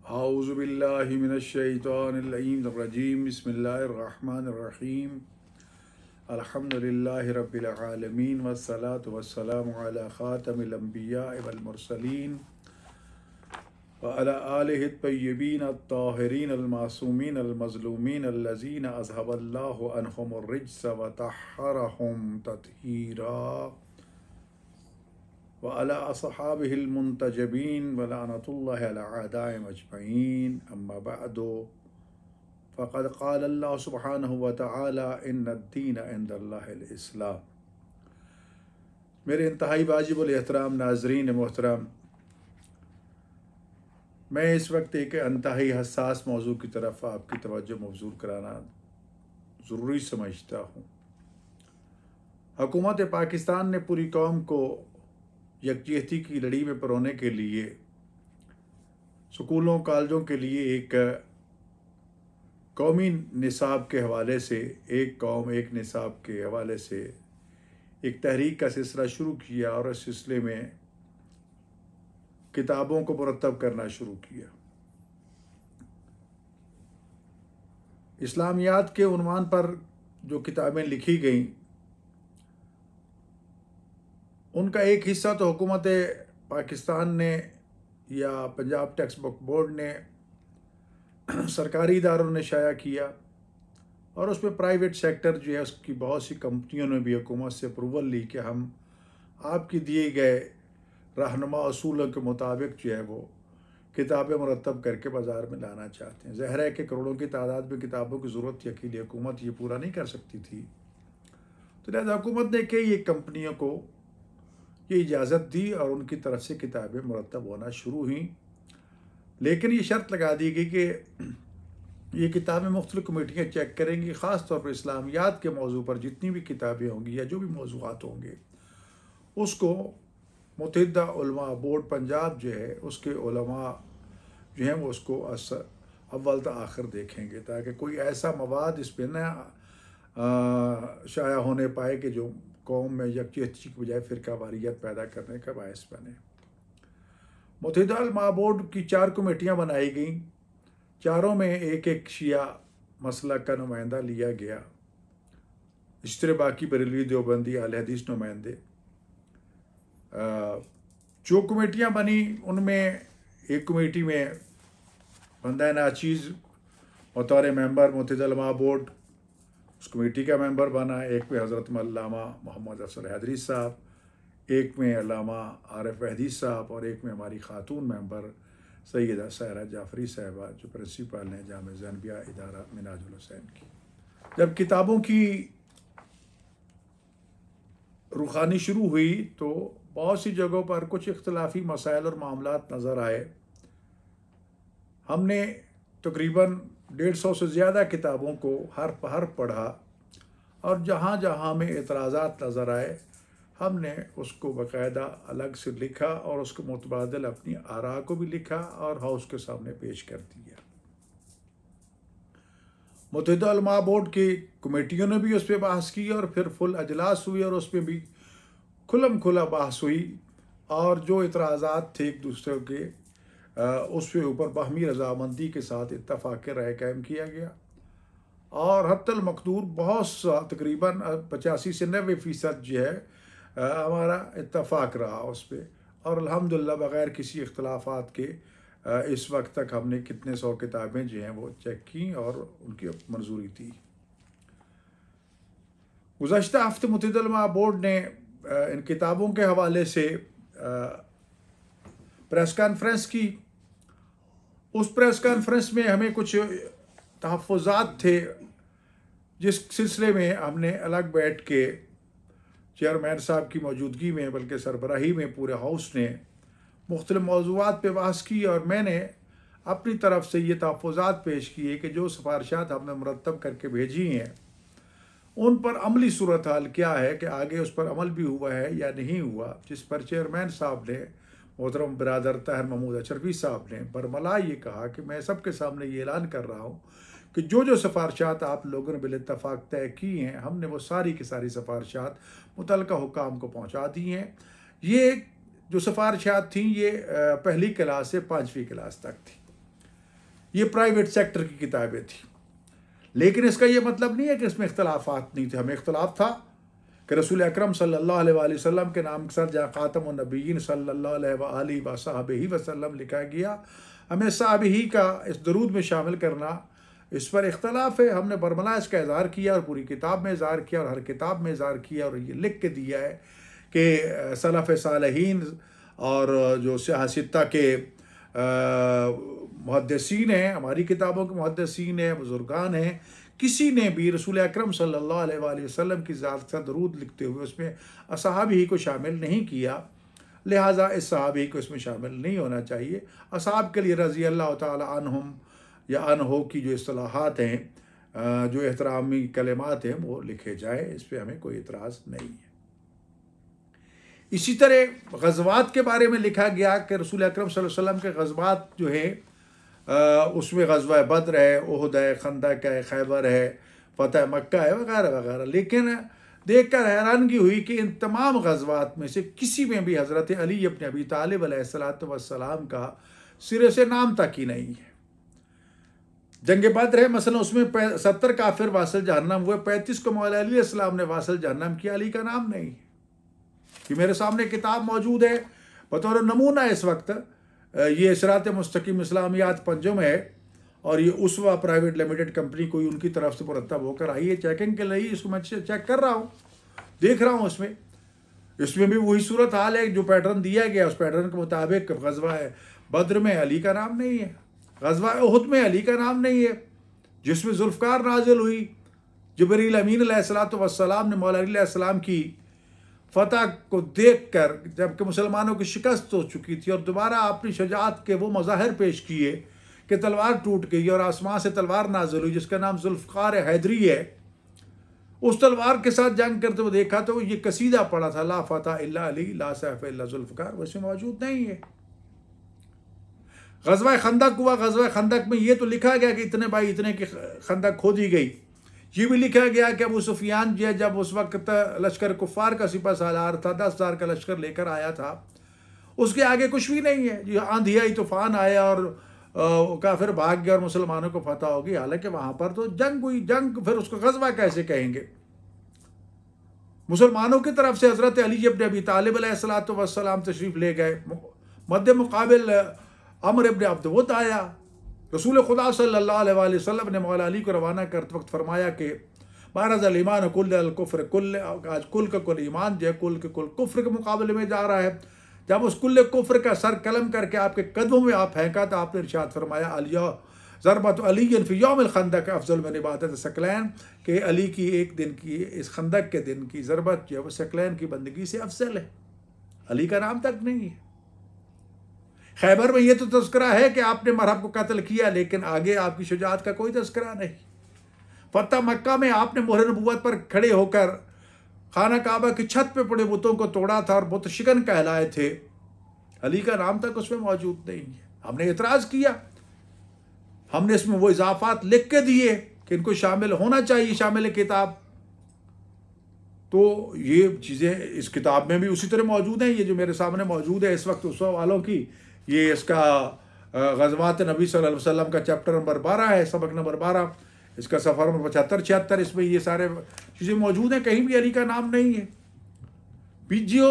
औज़ुबिल्लाहि मिनश्शैतानिर्रजीम बिस्मिल्लाहिर्रहमानिर्रहीम अल्हम्दुलिल्लाहि रब्बिल आलमीन वस्सलातु वस्सलामु अला खातमिल अंबिया वल मुरसलीन व अला आलिहि त्तय्यिबीन अत्ताहिरीन अल मासूमीन अल मज़लूमीन अल्लज़ीना अज़हबल्लाहु अन्हुमुर रिज्स व तह्हरहुम तत्हीरा व अला अस्हाबिहिल मुंतजबीन व लअनतुल्लाहि अला अअदाइहिम अजमईन अम्मा बअदु फ़क़द क़ाल अल्लाह सुब्हानहु व तआला इन्नद्दीन इंदल्लाहिल इस्लाम। मेरे इंतहाई वाजिबुल एहतराम नाज़रीन मोहतरम, मैं इस वक्त एक इंतहाई हसास मौजू की तरफ आपकी तवज्जो मबज़ूर कराना ज़रूरी समझता हूँ। हुकूमत पाकिस्तान ने पूरी कौम को यकजहती की लड़ी में परोने के लिए स्कूलों कॉलेजों के लिए एक कौमी निसाब के हवाले से, एक कौम एक निसाब के हवाले से एक तहरीक का सिलसिला शुरू किया और इस सिलसिले में किताबों को मुरतब करना शुरू किया। इस्लामियात के उन्वान पर जो किताबें लिखी गईं उनका एक हिस्सा तो हुकूमत पाकिस्तान ने या पंजाब टेक्स्ट बुक बोर्ड ने सरकारी इदारों ने शाया किया और उसमें प्राइवेट सेक्टर जो है उसकी बहुत सी कंपनियों ने भी हुकूमत से अप्रूवल ली कि हम आपके दिए गए रहनुमा असूलों के मुताबिक जो है वो किताबें मुरतब करके बाज़ार में लाना चाहते हैं। ज़ाहिर है कि करोड़ों की तादाद में किताबों की ज़रूरत थी, अकेली हुकूमत ये पूरा नहीं कर सकती थी, तो लिहाजा हुकूमत ने कई एक कंपनियों को ये इजाज़त दी और उनकी तरफ से किताबें मुरतब होना शुरू हुई। लेकिन ये शर्त लगा दी गई कि ये किताबें मुख्तलिफ़ कमेटियाँ चेक करेंगी, ख़ास तौर पर इस्लामियात के मौजू पर जितनी भी किताबें होंगी या जो भी मौज़ूआत होंगे उसको मुत्तहिदा उलमा बोर्ड पंजाब जो है उसके उलमा जो हैं वो उसको अव्वल से आखिर देखेंगे, ताकि कोई ऐसा मवाद इस पर न शाया होने पाए कि जो कौम में यकजहती की बजाय फ़िरका वारियत पैदा करने का बायस बने। मुत्तहिदा उलमा बोर्ड की 4 कमेटियाँ बनाई गईं, चारों में एक एक शिया मसलक का नुमाइंदा लिया गया। इस तरह बाकी बरेलवी देवबंदी अहले हदीस नुमाइंदे। जो कमेटियाँ बनी उनमें एक कमेटी में बंदा नाचीज़ बतौर मेंबर मुत्तहिदा उलमा बोर्ड उस कमेटी का मेंबर बना। एक में हज़रत अल्लामा मोहम्मद अफजल हैदरी साहब, एक में अल्लामा आरिफ हदीस साहब और एक में हमारी खातून मेंबर सैयदा सायरा जाफरी साहिबा जो प्रिंसिपल हैं जामे ज़ैनबिया इदारा मिनाजुल हुसैन की। जब किताबों की रुखानी शुरू हुई तो बहुत सी जगहों पर कुछ इख्तलाफी मसाइल और मामलात नज़र आए। हमने तकरीबन 150 से ज़्यादा किताबों को हर्फ हर्फ पढ़ा और जहाँ जहाँ में एतराज़ात नज़र आए हमने उसको बाकायदा अलग से लिखा और उसको मुतबादिल अपनी आरा को भी लिखा और हाउस के सामने पेश कर दिया। मुत्तहिदा उलमा बोर्ड की कमेटियों ने भी उस पर बहस की और फिर फुल अजलास हुई और उस पर भी खुलम खुला बहस हुई और जो इतराज़ात थे एक दूसरे के उसके ऊपर बाहमी रजामंदी के साथ इत्तफाक़ राय कायम किया गया और हत्तल मकदूर बहुत सा तकरीबन 85 से 90% जो है हमारा इत्तफाक़ रहा उस पर और अल्हम्दुलिल्लाह बग़ैर किसी इख्तलाफात के इस वक्त तक हमने कितने 100 किताबें जो हैं वो चेक की और उनकी मंजूरी थी। गुज़श्ता हफ्ते मुत्तहिदा उलमा बोर्ड ने इन किताबों के हवाले से प्रेस कॉन्फ्रेंस की। उस प्रेस कॉन्फ्रेंस में हमें कुछ तहफ़्फ़ुज़ात थे जिस सिलसिले में हमने अलग बैठ के चेयरमैन साहब की मौजूदगी में बल्कि सरबराही में पूरे हाउस ने मुख्तलिफ़ मौज़ूआत पे बहस की और मैंने अपनी तरफ से ये तहफ़्फ़ुज़ात पेश किए कि जो सिफारिशात हमने मुरतब करके भेजी हैं उन पर अमली सूरत हाल क्या है कि आगे उस पर अमल भी हुआ है या नहीं हुआ। जिस पर चेयरमैन साहब ने मोहतरम बिरादर ताहिर महमूद अशरफी साहब ने बरमला ये कहा कि मैं सबके सामने ये ऐलान कर रहा हूँ कि जो जो सिफारिशात आप लोगों ने बिल-इत्तफ़ाक़ तय की हैं हमने वो सारी की सारी सिफारिशात मुतल्लिक़ा हुकाम को पहुँचा दी हैं। ये जो सिफारिशात थीं ये पहली क्लास से 5वीं क्लास तक थी। ये प्राइवेट सेक्टर की किताबें थी। लेकिन इसका ये मतलब नहीं है कि इसमें इख्तलाफात नहीं थे। हमें इख्तलाफ था कि रसूल अकरम सल्लल्लाहु अलैहि वसल्लम के नाम के साथ जहाँ ख़ातमुन नबिय्यीन सल्लल्लाहु अलैहि वसल्लम वसल्लम लिखा गया, हमें साहबी का इस दरूद में शामिल करना, इस पर इख्तलाफ है। हमने बरमला इसका इज़हार किया और पूरी किताब में इज़हार किया और हर किताब में इज़हार किया और ये लिख के दिया है कि सलफ़ सालहीन और जो सियासत्ता के मुहद्दिसीन हैं, हमारी किताबों के मुहद्दिसीन हैं, बुजुर्गान हैं, किसी ने भी रसूल अकरम सल्लल्लाहु अलैहि वसल्लम की ज़ात का दरूद लिखते हुए उसमें असहाबी को शामिल नहीं किया। लिहाजा इस सहाबी को इसमें शामिल नहीं होना चाहिए। असहाब के लिए रज़ी अल्लाह ताला अन्हुम या अनहो की जो इस्तिलाहात हैं, जो एहतरामी कलिमात हैं, वो लिखे जाए, इस पर हमें कोई इतराज़ नहीं है। इसी तरह ग़ज़वात के बारे में लिखा गया कि रसूल अकरम सल्लल्लाहु अलैहि वसल्लम के ग़ज़वात जो है उसमें ग़ज़वा बद्र है, उहद है, खंदक है, खैबर है, फ़तह मक्का है, वगैरह वगैरह। लेकिन देखकर हैरानगी हुई कि इन तमाम ग़ज़वात में से किसी में भी हज़रत अली इब्न अबी तालिब अलैहिस्सलातु वस्सलाम का सिरे से नाम तक ही नहीं है। जंग बद्र है मसलन, उसमें 70 काफिर वासिल जहन्नम हुए, 35 को मौला अली अलैहिस्सलाम ने वासिल जहन्नम किया, अली का नाम नहीं है। कि मेरे सामने किताब मौजूद है बतौर नमूना इस वक्त, ये सिरात मुस्तकीम इस्लामियात पंजुम है और ये उसवा प्राइवेट लिमिटेड कंपनी कोई उनकी तरफ से मुरतब होकर आई है चेकिंग के लिए। इसको मैं चेक कर रहा हूँ, देख रहा हूँ, इसमें भी वही सूरत हाल है जो पैटर्न दिया गया, उस पैटर्न के मुताबिक ग़ज़वा बद्र में अली का नाम नहीं है, ग़ज़वा उहद में अली का नाम नहीं है, जिसमें ज़ुल्फ़कार नाजिल हुई। जिब्रील अमीन अलैहिस्सलातु वस्सलाम ने मौला अली अलैहिस्सलाम की फ़तह को देखकर, जबकि मुसलमानों की शिकस्त हो चुकी थी और दोबारा अपनी शजाअत के वो मज़ाहिर पेश किए कि तलवार टूट गई और आसमान से तलवार नाजिल हुई जिसका नाम ज़ुल्फ़कार हैदरी है, उस तलवार के साथ जंग करते हुए देखा तो ये कसीदा पड़ा था, ला फ़तह इल्ला अली ला सैफ़ इल्ला ज़ुल्फ़कार, वैसे मौजूद नहीं है। ग़ज़वा खंदक हुआ, ग़ज़वा खंदक में ये तो लिखा गया कि इतने बाई इतने की खंदक खोदी गई। ये भी लिखा गया कि अबू सुफियान जो है जब उस वक्त लश्कर कुफ़ार का सिपा सालार था, 10,000 का लश्कर लेकर आया था, उसके आगे कुछ भी नहीं है। ये आंधी आई, तूफान आया और काफिर भाग गया और मुसलमानों को फतह होगी। हालांकि वहां पर तो जंग हुई, जंग फिर उसको ग़ज़वा कैसे कहेंगे। मुसलमानों की तरफ से हज़रत अली इब्न अबी तालिब अलैहिस्सलातु वस्सलाम तशरीफ़ ले गए, मद्दे मुक़ाबिल अमर इब्न अब्द वुद आया। रसूल खुदा सल्लल्लाहु अलैहि वसल्लम ने मौला अली को रवाना करते वक्त फरमाया कि बारज़ल ईमान कुल अल कुफ्र कुल, आज कुल का कुल ईमान जो है कुल के कुल कुफ्र के मुकाबले में जा रहा है। जब उस कुल कुफ्र का सर कलम करके आपके कदमों में आप फेंका तो आपने इरशाद फरमाया अलिया ज़रबत अली फ़ी यौमिल खंदक अफ़ज़ल मिन इबादत सकलैन, कि अली की एक दिन की इस खंदक के दिन की ज़रबत जो है वो सकलैन की बंदगी से अफजल है। अली का नाम तक नहीं है। खैबर में ये तो तस्करा है कि आपने मरहब को कत्ल किया, लेकिन आगे आपकी शुजाअत का कोई तस्करा नहीं। फ़तह मक्का में आपने मोहर नबुव्वत पर खड़े होकर खाना काबा की छत पे पड़े बुतों को तोड़ा था और बुत शिकन कहलाए थे, अली का नाम तक उसमें मौजूद नहीं है। हमने एतराज़ किया, हमने इसमें वो इजाफात लिख के दिए कि इनको शामिल होना चाहिए, शामिल किताब। तो ये चीज़ें इस किताब में भी उसी तरह मौजूद हैं। ये जो मेरे सामने मौजूद है इस वक्त उस वालों की, ये इसका ग़ज़वात नबी सल्लल्लाहु अलैहि वसल्लम का चैप्टर नंबर 12 है, सबक नंबर 12, इसका सफ़र नंबर 75-76, इसमें ये सारे चीज़ें मौजूद हैं। कहीं भी अली का नाम नहीं है। बीजियो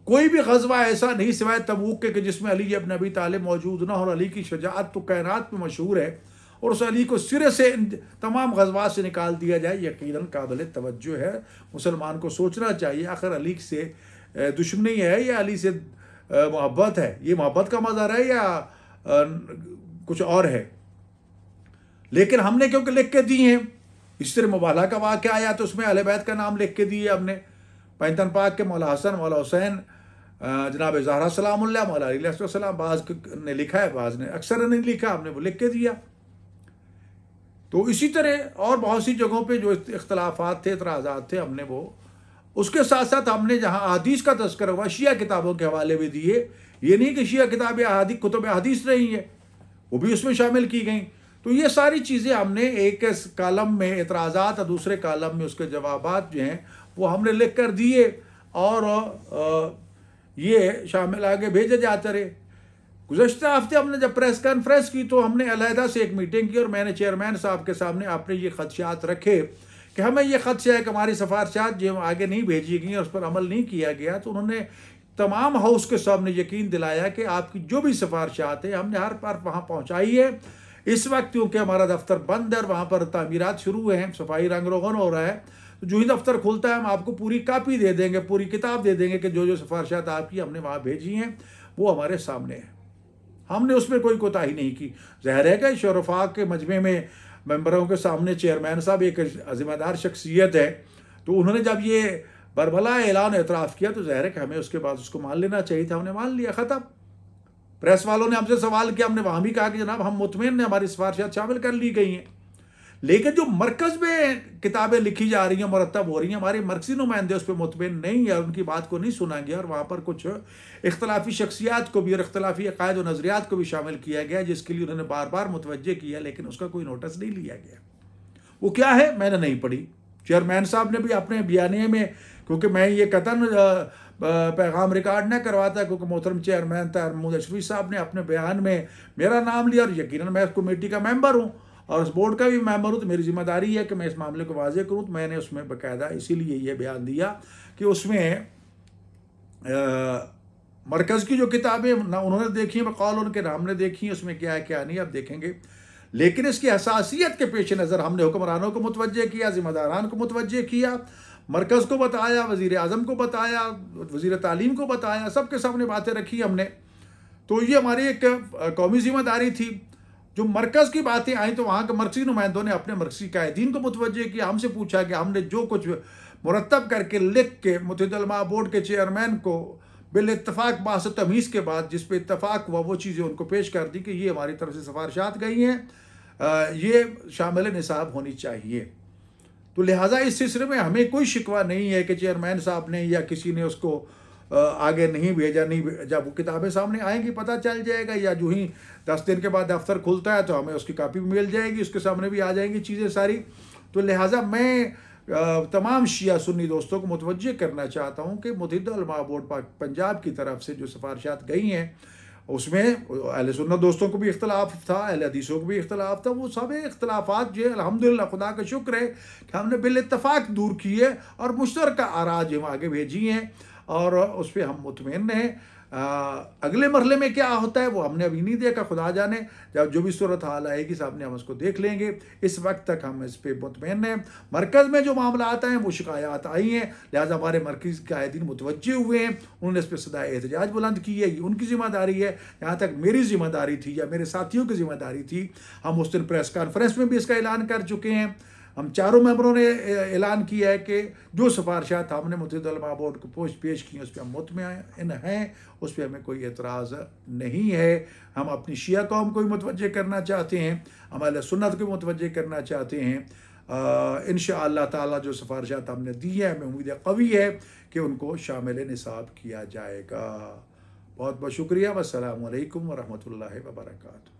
कोई भी ग़ज़वा ऐसा नहीं सिवाय तबूक के कि जिसमें अली इब्न अबी तालिब मौजूद ना हो। और अली की शजाअत तो कायनात में मशहूर है और उस अली को सिरे से तमाम ग़ज़वात से निकाल दिया जाए, यकीनन काबिल तवज्जो है। मुसलमान को सोचना चाहिए आखिर अली से दुश्मनी है या अली से मोहब्बत है, ये मोहब्बत का मज़हर है या कुछ और है। लेकिन हमने क्योंकि लिख के दी हैं, इस तरह मुबाला का वाक़या आया तो उसमें अहले बैत का नाम लिख के दिए हमने। पैंतन पाक के मौला हसन, मौला हुसैन, जनाब ज़हरा सलामुल्लाह, मौला अली अलैहिस्सलाम, बाज़ ने लिखा है, बाज़ ने अक्सर नहीं लिखा, हमने वो लिख के दिया। तो इसी तरह और बहुत सी जगहों पे जो इख्तलाफात थे, एतराज़ात थे, हमने वो उसके साथ साथ हमने जहाँ अहादीस का तज़किरा हुआ शिया किताबों के हवाले भी दिए। ये नहीं कि शिया किताबें कुतुब हदीस नहीं है, वो भी उसमें शामिल की गई। तो ये सारी चीज़ें हमने एक कालम में एतराज़ात और दूसरे कालम में उसके जवाबात जो हैं वो हमने लिख कर दिए और ये शामिल आगे भेजे जाते रहे। गुज़श्ता हफ्ते हमने जब प्रेस कॉन्फ्रेंस की तो हमने अलहदा से एक मीटिंग की और मैंने चेयरमैन साहब के सामने अपने ये खदशात रखे कि हमें ये खदशा है कि हमारी सिफारशात जो आगे नहीं भेजी गई और उस पर अमल नहीं किया गया। तो उन्होंने तमाम हाउस के सामने यकीन दिलाया कि आपकी जो भी सिफारशात है हमने हर बार वहाँ पहुँचाई है। इस वक्त क्योंकि हमारा दफ्तर बंद है और वहाँ पर तामीरात शुरू हैं, सफाई रंग रोगन हो रहा है, तो जो ही दफ्तर खुलता है हम आपको पूरी कापी दे देंगे, पूरी किताब दे देंगे कि जो जो सिफारशात आपकी हमने वहाँ भेजी हैं वो हमारे सामने है। हमने उसमें कोई कोताही नहीं की। ज़ाहिर है कि शरफा के मजमे में मेंबरों के सामने चेयरमैन साहब एक ज़िम्मेदार शख्सियत है, तो उन्होंने जब ये बरबला ऐलान एतराफ़ किया तो ज़ाहिर है कि हमें उसके बाद उसको मान लेना चाहिए था। हमने मान लिया, ख़त्म। प्रेस वालों ने हमसे सवाल किया, हमने वहाँ भी कहा कि जनाब हम मुतमईन हैं, हमारी सिफारिशात शामिल कर ली गई हैं। लेकिन जो मरकज़ में किताबें लिखी जा रही हैं, मुरतब हो रही हैं, हमारे मरकज़ी नुमाइंदे उस पर मुतमईन नहीं है, उनकी बात को नहीं सुना गया और वहाँ पर कुछ इख्तलाफी शख्सियात को भी और इख्तलाफी अकायद और नज़रियात को भी शामिल किया गया, जिसके लिए उन्होंने बार बार मुतवज्जे किया, लेकिन उसका कोई नोटिस नहीं लिया गया। वो क्या है मैंने नहीं पढ़ी। चेयरमैन साहब ने भी अपने बयानिए में, क्योंकि मैं ये कतन पैगाम रिकॉर्ड न करवाता, क्योंकि मोहतरम चेयरमैन महमूद अशरफी साहब ने अपने बयान में मेरा नाम लिया और यकीनन मैं इस कमेटी का मेंबर हूँ और उस बोर्ड का भी मेंबर हूँ, तो मेरी जिम्मेदारी है कि मैं इस मामले को वाज़ेह करूँ। तो मैंने उसमें बाकायदा इसीलिए ये बयान दिया कि उसमें मरकज़ की जो किताबें ना उन्होंने देखी, बकौल उनके हमने देखी, उसमें क्या है क्या नहीं अब देखेंगे। लेकिन इसकी हसासियत के पेश नज़र हमने हुक्मरानों को मुतवज्जे किया, ज़िम्मेदारान को मुतवज्जे किया, मरकज़ को बताया, वज़ीर आज़म को बताया, वज़ीर तालीम को बताया, सबके सामने बातें रखी हमने। तो ये हमारी एक कौमी ज़िम्मेदारी थी। जो मरकज़ की बातें आई तो वहाँ के मरकज़ी नुमाइंदों ने अपने मरकज़ी कायदीन को मुतवज्जे किया, हमसे पूछा कि हमने जो कुछ मुरतब करके लिख के मुत्तहिदा उलमा बोर्ड के चेयरमैन को बिल इत्तफ़ाक़ बास तमीज़ के बाद जिस पे इत्तफ़ाक़ हुआ वो चीज़ें उनको पेश कर दी कि ये हमारी तरफ से सिफारिशात गई हैं, ये शामिल निसाब होनी चाहिए। तो लिहाजा इस सिलसिले में हमें कोई शिकवा नहीं है कि चेयरमैन साहब ने या किसी ने उसको आगे नहीं भेजा, नहीं। जब वो किताबें सामने आएंगी पता चल जाएगा, या जो ही 10 दिन के बाद दफ्तर खुलता है तो हमें उसकी कापी भी मिल जाएगी, उसके सामने भी आ जाएंगी चीज़ें सारी। तो लिहाजा मैं तमाम शिया सुन्नी दोस्तों को मुतवज्जे करना चाहता हूँ कि मुत्तहिदा उलमा बोर्ड पंजाब की तरफ से जो सिफारिशात गई हैं उसमें अहले सुन्नत दोस्तों को भी इख्तलाफ था, अहले हदीसों को भी इख्तलाफ था। वो सब इख्तलाफात जो है अल्हम्दुलिल्लाह खुदा का शुक्र है कि हमने बिल इत्तफ़ाक़ दूर किए और मुश्तरका आराज हम आगे भेजी हैं और उस पर हम मुतमईन हैं। अगले मरहले में क्या होता है वो हमने अभी नहीं देखा, खुदा जाने। जब जो भी सूरत हाल आएगी सामने हम उसको देख लेंगे। इस वक्त तक हम इस पर मुतमईन हैं। मरकज़ में जो मामला आता है वो शिकायत आई हैं, लिहाजा हमारे मरकज़ी कायदीन मुतवज्जे हुए हैं, उन्होंने इस पर सदाए एहतजाज बुलंद की है। ये उनकी ज़िम्मेदारी है। यहाँ तक मेरी ज़िम्मेदारी थी या मेरे साथियों की ज़िम्मेदारी थी। हम उस दिन प्रेस कॉन्फ्रेंस में भी इसका ऐलान कर चुके हैं। हम चारों मेंबरों ने ऐलान किया है कि जो सिफारिशात हमने मुत्तहिदा उलमा बोर्ड को पेश की उस पर हम मुतमईन हैं, उस पर हमें कोई एतराज़ नहीं है। हम अपनी शिया कौम को भी मुतवज्जे करना चाहते हैं, हम अहले सुन्नत को मुतवज्जे करना चाहते हैं। इंशाअल्लाह ताला जो सिफारिशात हमने दी है हमें उम्मीद कवी है कि उनको शामिल निसाब किया जाएगा। बहुत बहुत शुक्रिया। वस्सलामु अलैकुम वरहमतुल्लाहि वबरकातुहू।